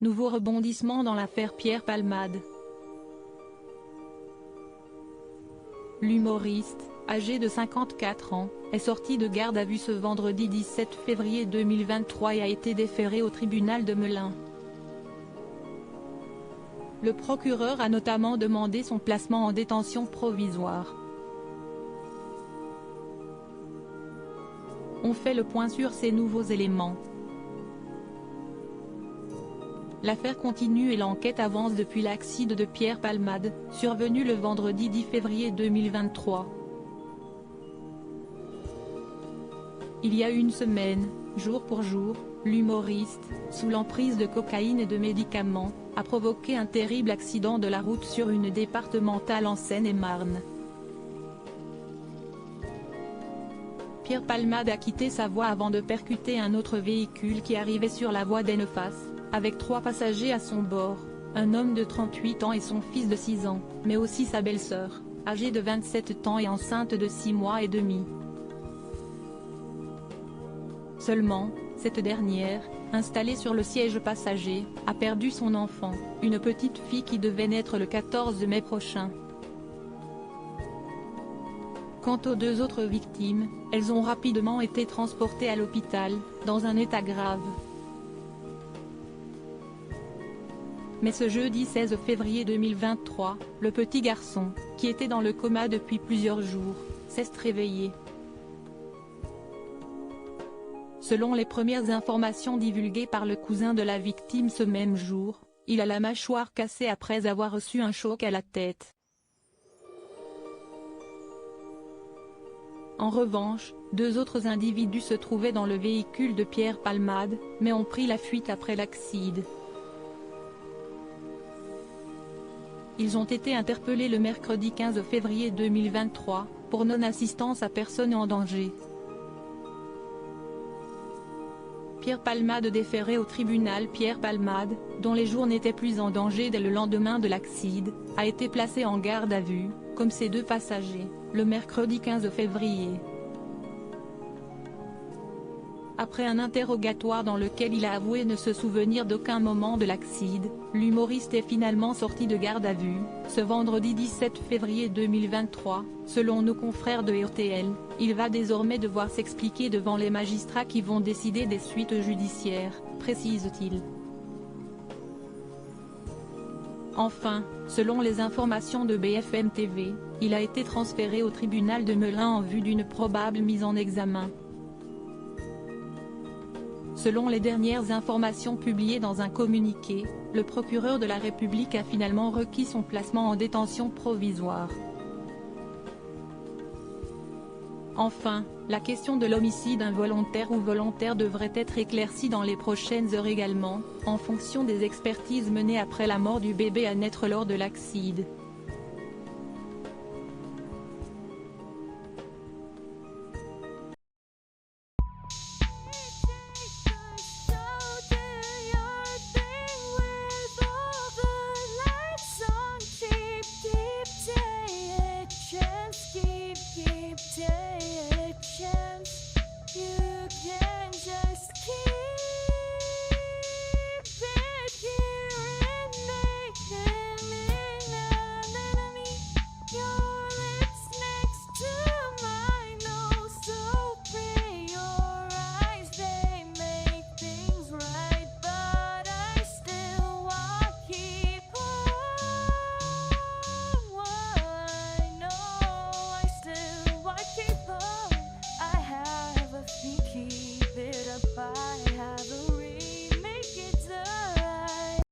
Nouveau rebondissement dans l'affaire Pierre Palmade. L'humoriste, âgé de 54 ans, est sorti de garde à vue ce vendredi 17 février 2023 et a été déféré au tribunal de Melun. Le procureur a notamment demandé son placement en détention provisoire. On fait le point sur ces nouveaux éléments. L'affaire continue et l'enquête avance depuis l'accident de Pierre Palmade, survenu le vendredi 10 février 2023. Il y a une semaine, jour pour jour, l'humoriste, sous l'emprise de cocaïne et de médicaments, a provoqué un terrible accident de la route sur une départementale en Seine-et-Marne. Pierre Palmade a quitté sa voie avant de percuter un autre véhicule qui arrivait sur la voie d'Enneface, avec 3 passagers à son bord, un homme de 38 ans et son fils de 6 ans, mais aussi sa belle-sœur, âgée de 27 ans et enceinte de 6 mois et demi. Seulement, cette dernière, installée sur le siège passager, a perdu son enfant, une petite fille qui devait naître le 14 mai prochain. Quant aux 2 autres victimes, elles ont rapidement été transportées à l'hôpital, dans un état grave. Mais ce jeudi 16 février 2023, le petit garçon, qui était dans le coma depuis plusieurs jours, s'est réveillé. Selon les premières informations divulguées par le cousin de la victime ce même jour, il a la mâchoire cassée après avoir reçu un choc à la tête. En revanche, 2 autres individus se trouvaient dans le véhicule de Pierre Palmade, mais ont pris la fuite après l'accident. Ils ont été interpellés le mercredi 15 février 2023, pour non-assistance à personne en danger. Pierre Palmade déféré au tribunal. Pierre Palmade, dont les jours n'étaient plus en danger dès le lendemain de l'accident, a été placé en garde à vue, comme ses 2 passagers, le mercredi 15 février. Après un interrogatoire dans lequel il a avoué ne se souvenir d'aucun moment de l'accident, l'humoriste est finalement sorti de garde à vue, ce vendredi 17 février 2023, selon nos confrères de RTL, il va désormais devoir s'expliquer devant les magistrats qui vont décider des suites judiciaires, précise-t-il. Enfin, selon les informations de BFM TV, il a été transféré au tribunal de Melun en vue d'une probable mise en examen. Selon les dernières informations publiées dans un communiqué, le procureur de la République a finalement requis son placement en détention provisoire. Enfin, la question de l'homicide involontaire ou volontaire devrait être éclaircie dans les prochaines heures également, en fonction des expertises menées après la mort du bébé à naître lors de l'accident.